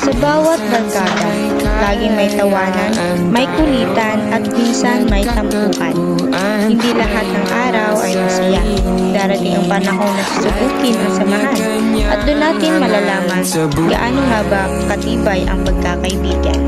Sa bawat barkada, laging may tawanan, may kulitan at minsan may tampuhan. Hindi lahat ng araw ay masaya. Darating ang panahon na susubukin ang samahan at doon natin malalaman gaano nga ba katibay ang pagkakaibigan.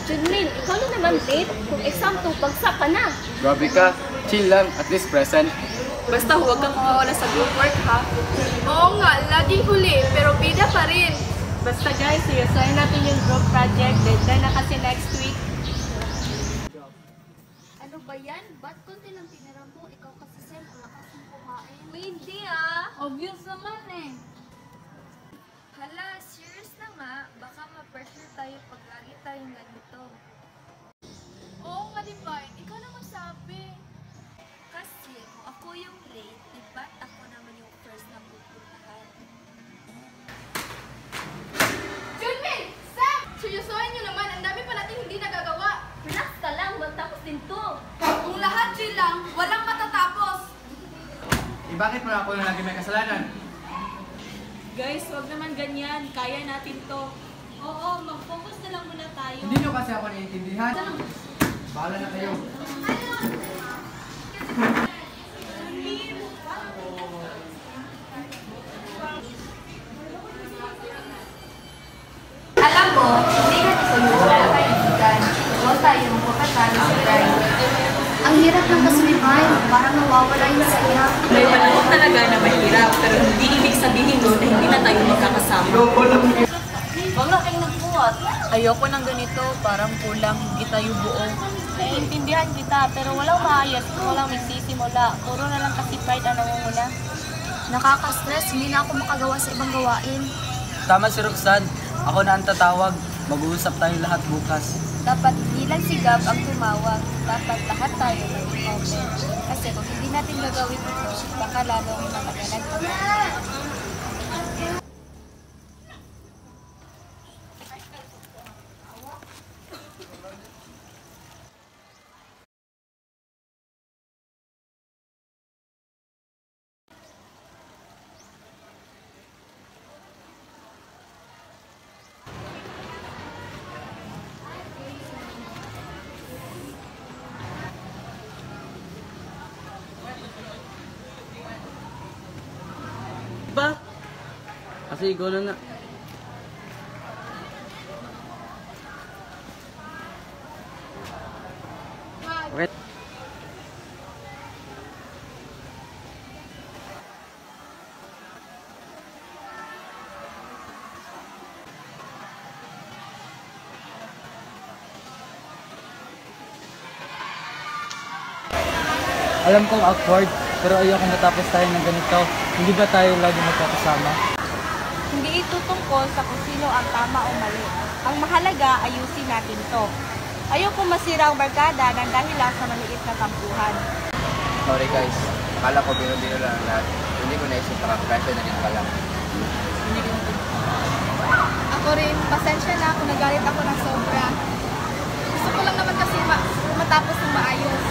Junmil, ikaw na naman date. Kung exam to, bagsak ka na. Grabe ka, chill lang, at least present. Basta huwag kang mawawala sa group work, ha? Oo nga, laging huli, pero bida pa rin. Basta guys, seryosohin natin yung group project. Deadline na kasi next week. Ano ba yan? Ba't konti lang tinira mo? Ikaw kasi Sem, ang lakas mong kumain. Uy, hindi ah. Obvious naman eh. Hala, serious na nga. Baka ma-pressure tayo pag lagi tayong ganito. Oo nga, Divine. Ikaw na magsabi. Kasi kung ako yung late, diba ako naman yung first na pupuntahan. Junmin! Sam! Seryosohin nyo naman. Ang dami pa natin hindi nagagawa. Relax ka lang, magtapos din to. Kung lahat chill lang, walang matatapos. Bakit mo na ako na lagi may kasalanan? Guys, wag naman ganyan. Kaya natin to. Oo, mag-focus na lang muna tayo. Hindi nyo kasi ako naiintindihan. Bahala na kayo. Alam mo, hindi ka gusto yung mga kaibigan. Huwag tayong pagkatalo sa drive. Ang hirap ng kaswimmay, parang nawawala yung saya. May panahon talaga na mahirap, pero hindi ibig sabihin nun na hindi na tayo magkakasama. Wag na kayong nagbuhat. Ayoko ng ganito, parang kulang, hindi tayo buo. Naiintindihan kita, pero walang maayos kung walang magsisimula. Puro na lang kasi pride ang nangunguna. Nakaka-stress, hindi na ako makagawa sa ibang gawain. Tama si Roxanne. Ako na ang tatawag. Mag-uusap tayo lahat bukas. Dapat hindi lang si Gab ang tumawag. Dapat lahat tayo mag-open. Kasi kung hindi natin gagawin ito, baka lalong matagalan pa. Ba? Kasi ikaw na nga. Okay. Alam kong awkward, pero ayoko matapos tayo ng ganito. Hindi ba tayo lagi magkakasama? Hindi ito tungkol sa kung sino ang tama o mali. Ang mahalaga, ayusin natin to. Ayoko masira ang barkada ng dahil lang sa maliit na tampuhan. Sorry guys, akala ko biro-biro lang ang lahat. Hindi ko naisip nakakasya na din pala. Ako rin, pasensya na kung nagalit ako ng sobra. Gusto ko lang naman kasi matapos ng maayos.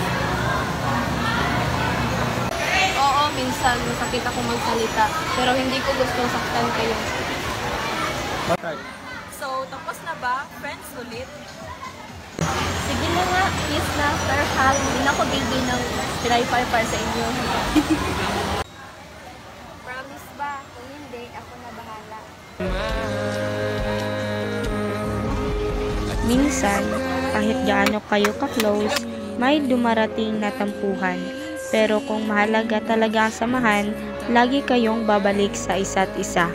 Oo, minsan masakit ako magsalita, pero hindi ko gustong saktan kayo. Alright. So, tapos na ba? Friends ulit? Sige na nga, kiss na, pero hal, hindi na ako bibig ng striper para sa inyo. Promise ba? Kung hindi, ako na bahala. Minsan, kahit gaano kayo ka-close, may dumarating na tampuhan. Pero kung mahalaga talaga ang samahan, lagi kayong babalik sa isa't isa.